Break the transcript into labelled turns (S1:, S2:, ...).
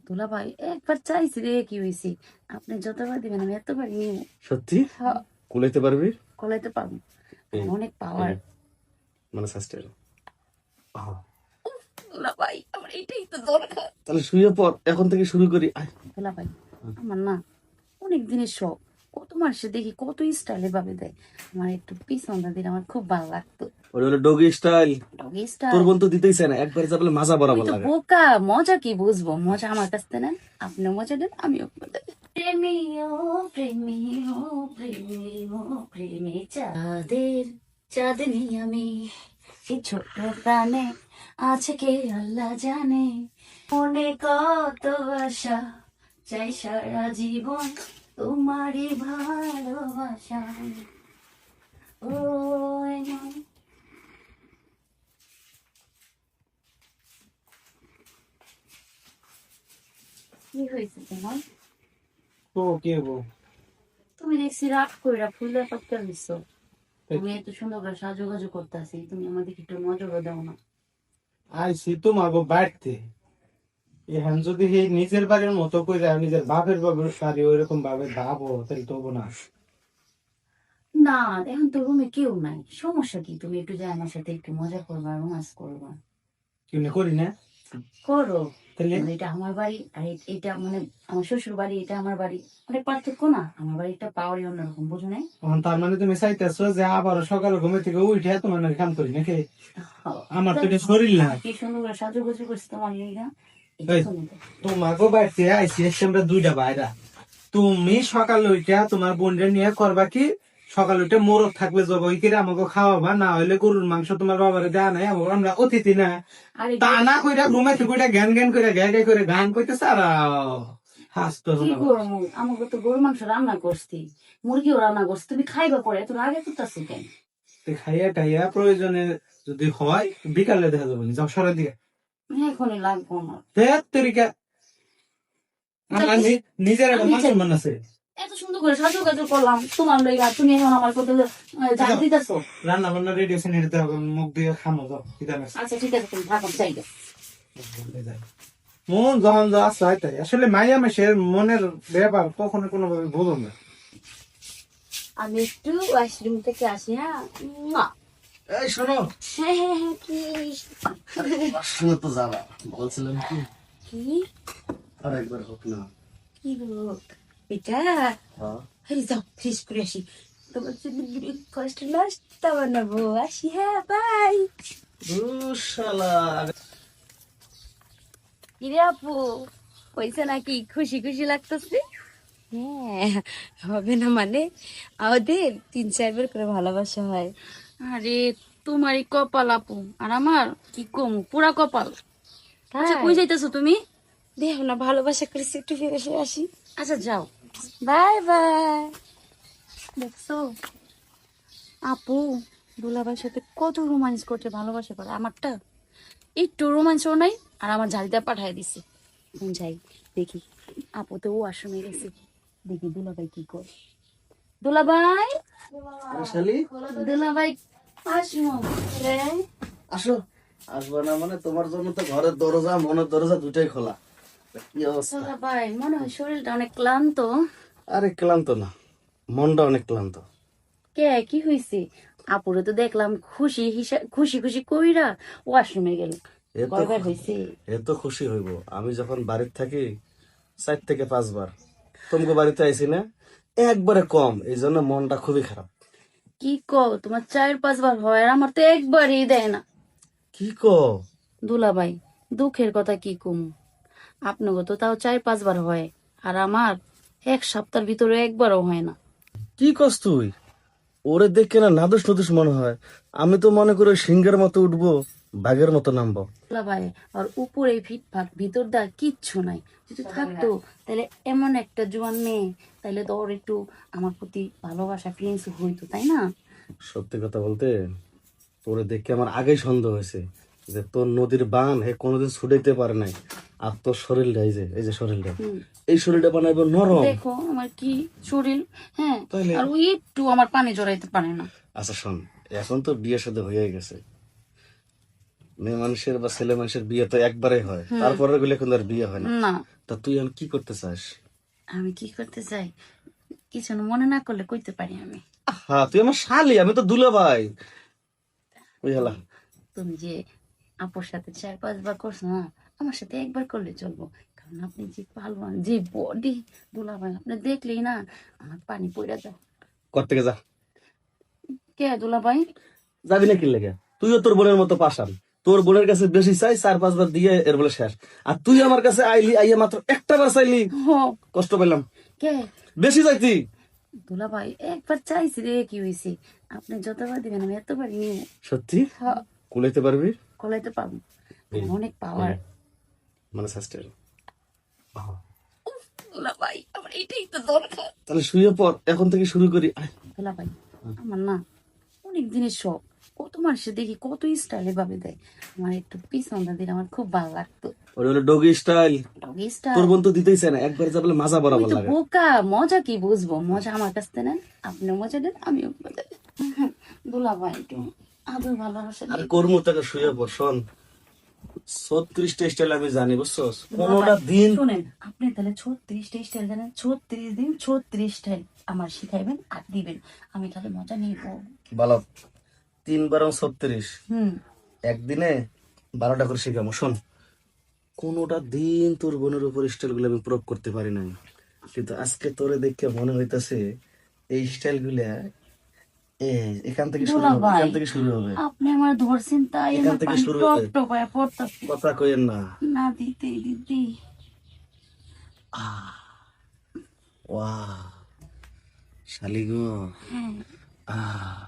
S1: দুলা ভাই একবার চাইছি রে, কি হয়েছে? আপনি যতবার দিবেন আমি এতবার নিব।
S2: সত্যি
S1: হ্যাঁ,
S2: কুলাইতে পারবি?
S1: কলাইতে পারবো।
S2: এই
S1: অনেক পাওয়ার।
S2: এই মানে সাস্টেল।
S1: দুলা ভাই আমার এটাই তো দরকার।
S2: তাহলে শুয়ে পর, এখন থেকে শুরু করি। আয়।
S1: দুলা ভাই আমার না অনেক দিনের শখ, কত মানুষে দেখি কত স্টাইলে ভাবে দেয়, আমার একটু পিছনটা দিলে আমার খুব ভালো লাগতো।
S2: ওরে হলো ডগি স্টাইল।
S1: ডগি
S2: তোর
S1: স্টাইল।
S2: বোন তো দিতেই চায় না, একবার যা বলে মাজা
S1: ওই
S2: বরাবর
S1: তো
S2: লাগে।
S1: বোকা, মজা কি বুঝবো? মজা আমার কাছ থেকে নেন, আপনিও মজা দেন আমিও মজা দেন। প্রেমী ও প্রেমী ও প্রেমী ও প্রেমী চাঁদের চাঁদনি আমি, এই ছোট্ট প্রাণে আছে কে আল্লাহ জানে, মনে কত আশা, চাই সারা জীবন তোমারই ভালোবাসা। ও এমন। কি হয়েছে তোমার?
S3: তো কি হবো?
S1: তুমি দেখছি রাগ কইরা ফুলের পাত্তা দিছো। আমি এত সুন্দর করে সাজুগুজু করতেছি, তুমি আমাদের একটু নজরও দাও না।
S3: আইসি তোমাকে বাড়তে এখন যদি এই নিজের বাড়ির মতো করে নিজের বাপের বাপের শাড়ি ওইরকম ভাবে ভাবো তাহলে তো হবো না।
S1: না, এখন তো রুমে কেউ নাই, সমস্যা কি? তুমি একটু যাই আমার সাথে একটু মজা করবা, রোমান্স করবা।
S3: কেমনি করি না
S1: করো।
S3: তাহলে?
S1: মানে এটা আমার বাড়ি আর এটা মানে আমার শ্বশুর বাড়ি, এটা আমার বাড়ি, অনেক পার্থক্য না? আমার বাড়িটা পাওয়ারই অন্যরকম, বুঝো নাই?
S3: এখন তার মানে তুমি চাইতেছো যে আবার সকালে ঘুমে থেকে উঠে তোমার নাকি কাম করি নাকি? আমার তো এটা শরীর না।
S1: কি সুন্দর করে সাজুগুজু করছি তোমার লিগা।
S3: এই, তোমাকে বাড়তে আইসি এসে আমরা দুইটা বাইরা। তুমি সকালে উঠে তোমার বোনটা নিয়ে করবা কি? সকালে উঠে মোরগ থাকলে জবাই করে আমাকে খাওয়াবা, না হইলে গরুর মাংস তোমার বাবারে দেওয়া নাই, আমরা অতিথি না।
S1: আরে
S3: তা না কইরা ঘুমাইতে কইরা জ্ঞান জ্ঞান করে গায়ে গায়ে করে গান কইতেছে আর হাসতো
S1: কি করবো, আমাকে তো গরু মাংস রান্না করছি, মুরগিও রান্না করছি, তুমি খাইবা পরে এত আগে করতেছো কেন?
S3: খাইয়া টাইয়া প্রয়োজনে যদি হয় বিকালে দেখা যাবে যাও সরাই দিকে।
S1: এখনই লাগবো আমার।
S3: ধ্যাৎ তেরিকা, আমার নিজের একটা মান সম্মান আছে।
S1: এত সুন্দর করে সাজুগুজু করলাম তোমার লইগা, তুমি এখন আমার কত জান দিতেছো।
S3: রান্না বান্না রেডি আছে নিতে হবে, মুখ দিয়ে খামো যাও কিদান আছে।
S1: আচ্ছা ঠিক আছে, তুমি থাকো চাইলে।
S3: মন যখন যা আছে তাই আসলে মাইয়া মেশের মনের ব্যাপার কখনো কোনোভাবে ভুলো না।
S1: আমি একটু ওয়াশরুম থেকে আসি, হ্যাঁ? মুয়া।
S2: এই শোনো,
S1: হ্যাঁ হ্যাঁ হ্যাঁ, কি
S2: শুনে তো যাবা, বলছিলাম কি
S1: কি
S2: আর একবার হোক না।
S1: কি লোক এটা?
S2: হ্যাঁ।
S1: হেলে যাও, ফ্রেশ করে আসি, তোমার জন্য কষ্ট নাস্তা বানাবো। আসি, হ্যাঁ, বাই।
S2: শালা।
S1: কিরে আপু, পয়সা নাকি খুশি খুশি লাগতেছে? হ্যাঁ, হবে না মানে? আমাদের 3-4 বার করে ভালোবাসা হয়। আরে তোমারই কপাল আপু, আর আমার কি কম পুরা কপাল। আচ্ছা কই যাইতেছো তুমি? দেখো না, ভালোবাসা করেছি, একটু ফিরে এসে আসি। আচ্ছা যাও, বাই বাই। দেখছো আপু, দুলাভাইয়ের সাথে কত রোমান্স করছে, ভালোবাসা করে। আমারটা একটু রোমান্সও নাই, আর আমার ঝাড়িটা পাঠাই দিছে। এখন যাই দেখি, আপু তো ও আশ্রমে গেছে, দেখি দুলাভাই কি করে। দুলাভাই,
S2: শালি
S1: দুলাভাই আসমো রে।
S2: আসো। আসবো না মানে তোমার জন্য তো ঘরের দরজা মনের দরজা দুটাই খোলা। কি অবস্থা?
S1: দুলাভাই মনে হয় শরীরটা অনেক ক্লান্ত।
S2: আরে ক্লান্ত না, মনটা অনেক ক্লান্ত।
S1: কে, কি হয়েছে? আপুরে তো দেখলাম খুশি খুশি খুশি কইরা ওয়াশরুমে গেল,
S2: এ তো
S1: কয়বার হয়েছে?
S2: এ তো খুশি হইব, আমি যখন বাড়িতে থাকি 4 থেকে 5 বার তোমাকে বাড়িতে আইসি না, একবারে কম, এই জন্য মনটা খুবই খারাপ।
S1: কি কও, তোমার 4-5 বার হয় আর আমার তো একবারই দেয় না।
S2: কি কো?
S1: দুলাভাই দুঃখের কথা কি কম, আপনাকে তো তাও 4-5 বার হয়, আর আমার 1 সপ্তাহের ভিতরে একবারও হয় না।
S2: কি কস তুই? ওরে দেখে না নাদুস নুদুস মনে হয়, আমি তো মনে করি সিংহের মতো উঠবো, বাঘের মতো নামবো।
S1: দুলাভাই আর উপরে ফিটফাট, ভিতর দা কিচ্ছু নাই। যদি থাকতো তাহলে এমন একটা জোয়ান মেয়ে, তাইলে তো ওর একটু আমার প্রতি ভালোবাসা ফিলিংস হইতো, তাই না?
S2: সত্যি কথা বলতে, তোরে দেখে আমার আগেই সন্দেহ হয়েছে যে তোর নদীর বান হে কোনোদিন ছুটাইতে পারে নাই, আর তোর শরীরটা এই যে শরীরটা,
S1: হুম।
S2: এই শরীরটা বানাইবো নরম।
S1: দেখো আমার কি শরীর, হ্যাঁ।
S2: তাইলে
S1: আর ওই একটু আমার পানি জড়াইতে পারে না।
S2: আচ্ছা শোন, এখন তো বিয়ের সাথে হয়ে গেছে, মেয়ে মানুষের বা ছেলে মানুষের বিয়ে তো একবারে হয়, তারপরে গুলো এখন আর বিয়ে হয় না।
S1: না,
S2: তা তুই এখন কি করতে চাস?
S1: আমি কি করতে চাই কিছু না, মনে না করলে কইতে পারি আমি।
S2: হ্যাঁ, তুই আমার শালি, আমি তো দুলা ভাই। ওই হলা
S1: তুমি যে আপুর সাথে 4-5 বার করছো না, আমার সাথে একবার করলে চলবো। কারণ আপনি যে পালবান, যে বডি, দুলাভাই আপনি দেখলেই না আমার পানি পড়ে যায়।
S2: করতে যা।
S1: কে দুলাভাই?
S2: যাবি না কি লেগে? তুইও তোর বোনের মতো পাশান, তোর বোনের কাছে বেশি চাই, 4-5 বার দিয়ে এর বলে শেষ। আর তুই আমার কাছে আইলি, আইয়া মাত্র একটা বার চাইলি,
S1: হো,
S2: কষ্ট পেলাম।
S1: কে?
S2: বেশি চাইছি।
S1: দুলাভাই একবার চাইছি রে, কি হয়েছে? আপনি যতবার দিবেন আমি এতবার নিব।
S2: সত্যি
S1: হ্যাঁ,
S2: কুলাইতে পারবি?
S1: কলাইতে পারবো, আমার অনেক পাওয়ার।
S2: মানে সাস্টেল।
S1: দুলাভাই আমার এটাই তো দরকার।
S2: তাহলে শুয়ে পর, এখন থেকে শুরু করি। আয়।
S1: দুলাভাই আমার না অনেক দিনের শখ, কত মানুষের দেখি কত স্টাইলে ভাবে দেয়, আমার একটু পিছনটা দিলে আমার খুব ভালো লাগতো।
S2: ওটা হলো ডগি স্টাইল।
S1: Doggy style.
S2: তোর বোন তো দিতেই চায় না, একবার যা বলে মাজা
S1: ওই
S2: বরাবর
S1: তো
S2: লাগে।
S1: বোকা, মজা কি বুঝবো? মজা আমার কাছ থেকে নেন, আপনিও মজা দেন, আমিও মজা দেন। দুলাভাই একটু আদর ভালোবাসা
S2: আর
S1: দিন।
S2: কর্ম টাকা শুয়ে পর, শোন 36টা স্টাইল আমি জানি, বুঝছস? কোনোটা দিন
S1: শোনেন, আপনি তাহলে 36টা স্টাইল জানেন, 36 দিন 36 স্টাইল আমার শিখাইবেন আর দিবেন, আমি তাহলে মজা নিব।
S2: ভালো। 3 × 36,
S1: হুম।
S2: একদিনে 12টা করে শিখামো। শোন, কোনোটা দিন তোর বোনের উপর স্টাইল গুলো আমি প্রয়োগ করতে পারি নাই, কিন্তু আজকে তোরে দেখে মনে হইতাছে এই স্টাইল গুলা এখান থেকে শুরু হবে,
S1: দুলাভাই
S2: এখান থেকে শুরু হবে,
S1: আপনি আমার ধরছেন তাই
S2: এখান
S1: আমার
S2: থেকে
S1: পানি
S2: শুরু
S1: টপ
S2: হবে।
S1: টপায় পড়তাছে।
S2: কথা কইেন না।
S1: না দিতে দিদি।
S2: ওয়া শালি গো।
S1: হ্যাঁ।
S2: আহ